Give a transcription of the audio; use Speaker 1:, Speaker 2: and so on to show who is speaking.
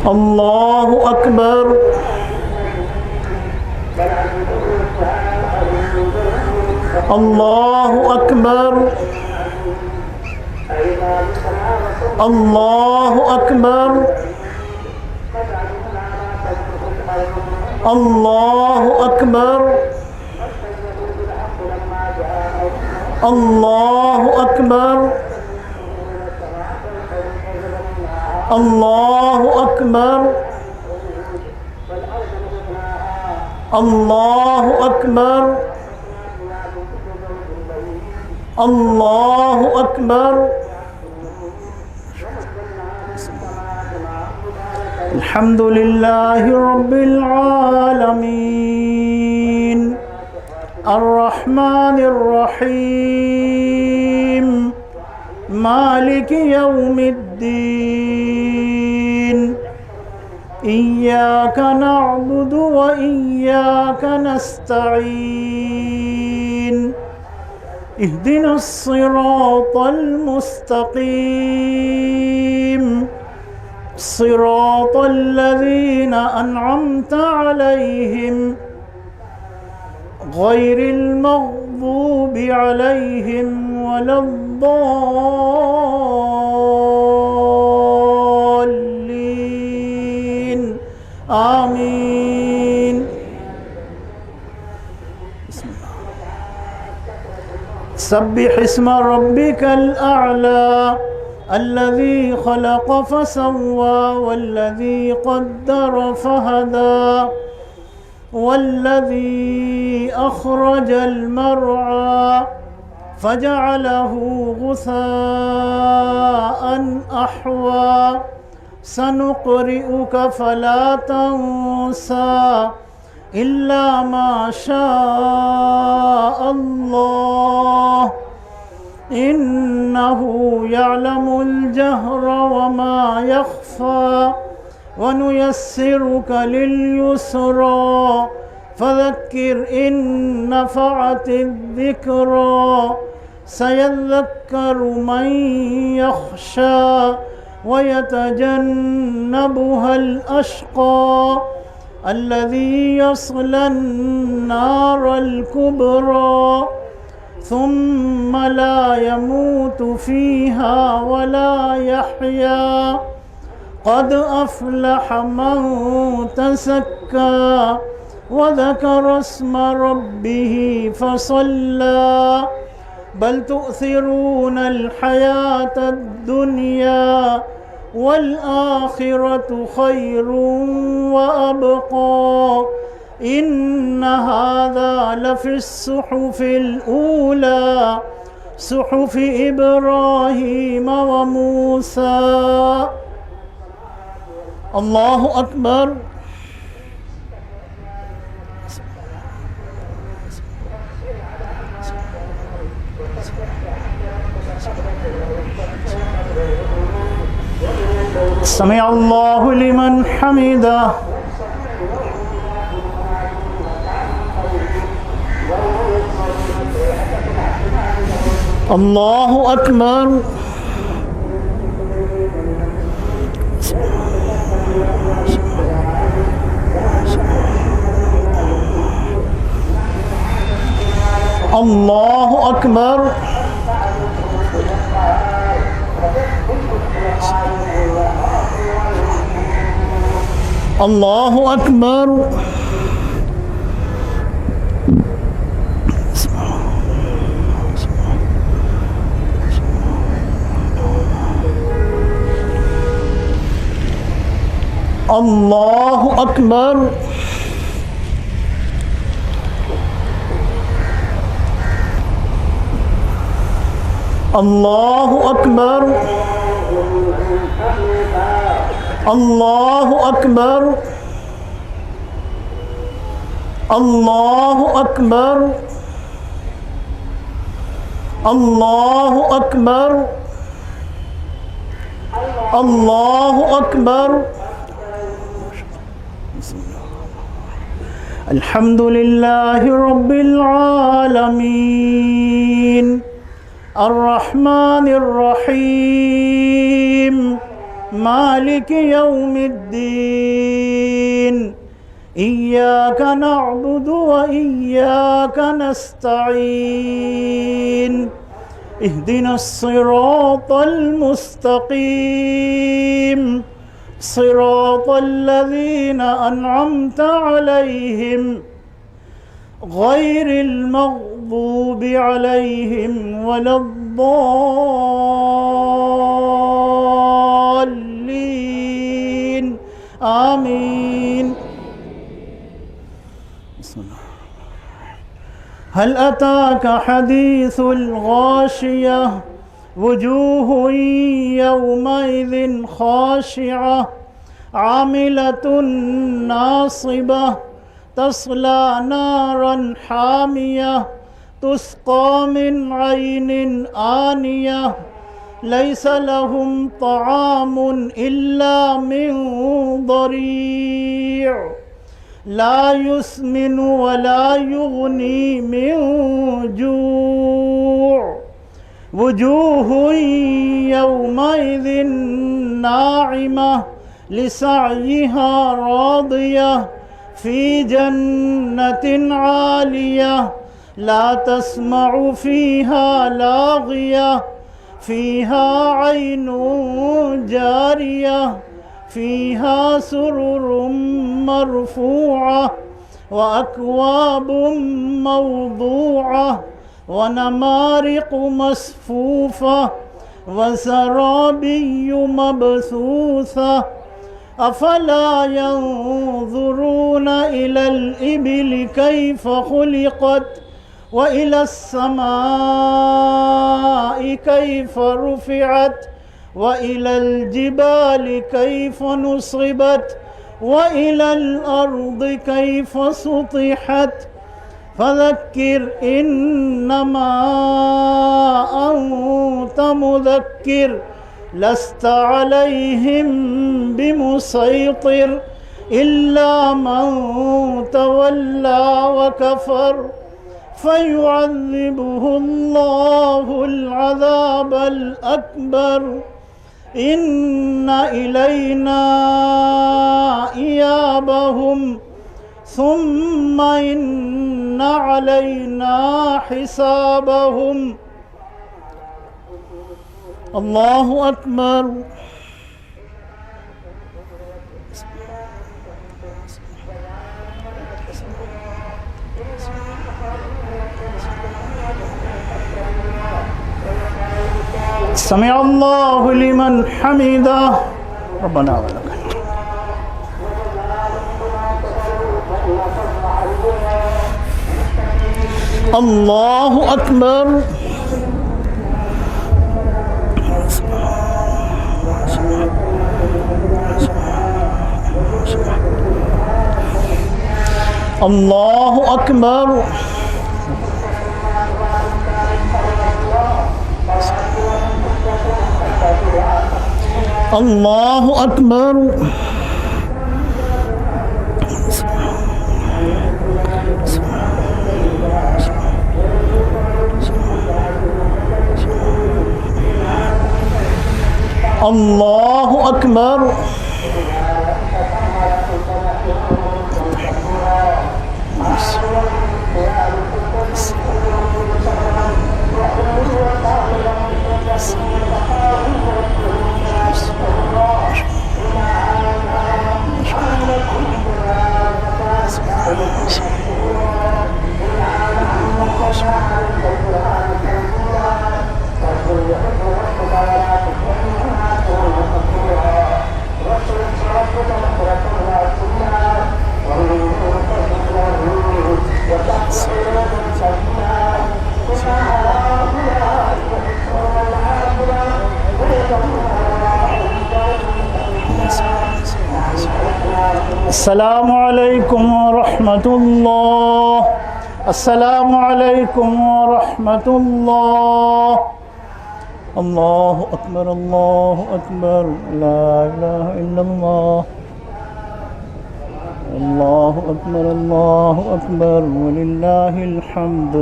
Speaker 1: الله أكبر الله أكبر الله أكبر الله أكبر الله أكبر الله أكبر الله أكبر الله أكبر الحمد لله رب العالمين الرحمن الرحيم مالك يوم الدين إياك نعبد وإياك نستعين اهدنا الصراط المستقيم صراط الذين أنعمت عليهم غير المغضوب عليهم ولا الضالين آمين. سبح اسم ربك الأعلى الذي خلق فسوى والذي قدر فهدى والذي أخرج المرعى فجعله غثاء أحوى سنقرئك فلا تنسى إلا ما شاء الله إنه يعلم الجهر وما يخفى ونيسرك لليسرى فذكر إن نفعت الذكرى سيذكر من يخشى ويتجنبها الأشقى الذي يصلى النار الكبرى ثم لا يموت فيها ولا يحيا قد أفلح من تزكى وذكر اسم ربه فصلى بل تؤثرون الحياة الدنيا والآخرة خير وأبقى إن هذا لفي الصحف الأولى صحف إبراهيم وموسى. الله أكبر. سمع الله لمن حمده. الله أكبر. الله أكبر. الله أكبر. الله أكبر. الله أكبر. الله أكبر. الله أكبر. الله أكبر. الله أكبر. الحمد لله رب العالمين الرحمن الرحيم مالك يوم الدين إياك نعبد وإياك نستعين اهدنا الصراط المستقيم صراط الذين أنعمت عليهم غير المغضوب عليهم ولا الضالين آمين. بسم الله. هل أتاك حديث الغاشية وجوه يومئذ خاشعة عاملة ناصبة تصلى نارا حامية تسقى من عين آنية ليس لهم طعام إلا من ضريع لا يسمن ولا يغني من جوع وجوه يومئذ ناعمة لسعيها راضية في جنة عالية لا تسمع فيها لاغية فيها عين جارية فيها سرر مرفوعة وأكواب موضوعة ونمارق مصفوفة وزرابي مبثوثة أفلا ينظرون إلى الإبل كيف خلقت وإلى السماء كيف رفعت وإلى الجبال كيف نصبت وإلى الأرض كيف سطحت فذكر إنما أنت مذكر لست عليهم بمسيطر إلا من تولى وكفر فيعذبه الله العذاب الأكبر إن إلينا إيابهم ثم إن علينا حسابهم. الله أكبر. سمع الله لمن حمده ربنا ولك الحمد. الله أكبر. الله أكبر. الله أكبر. الله أكبر. السلام عليكم ورحمة الله. السلام عليكم ورحمة الله. الله أكبر. الله أكبر. لا إله إلا الله. الله أكبر. الله أكبر ولله الحمد.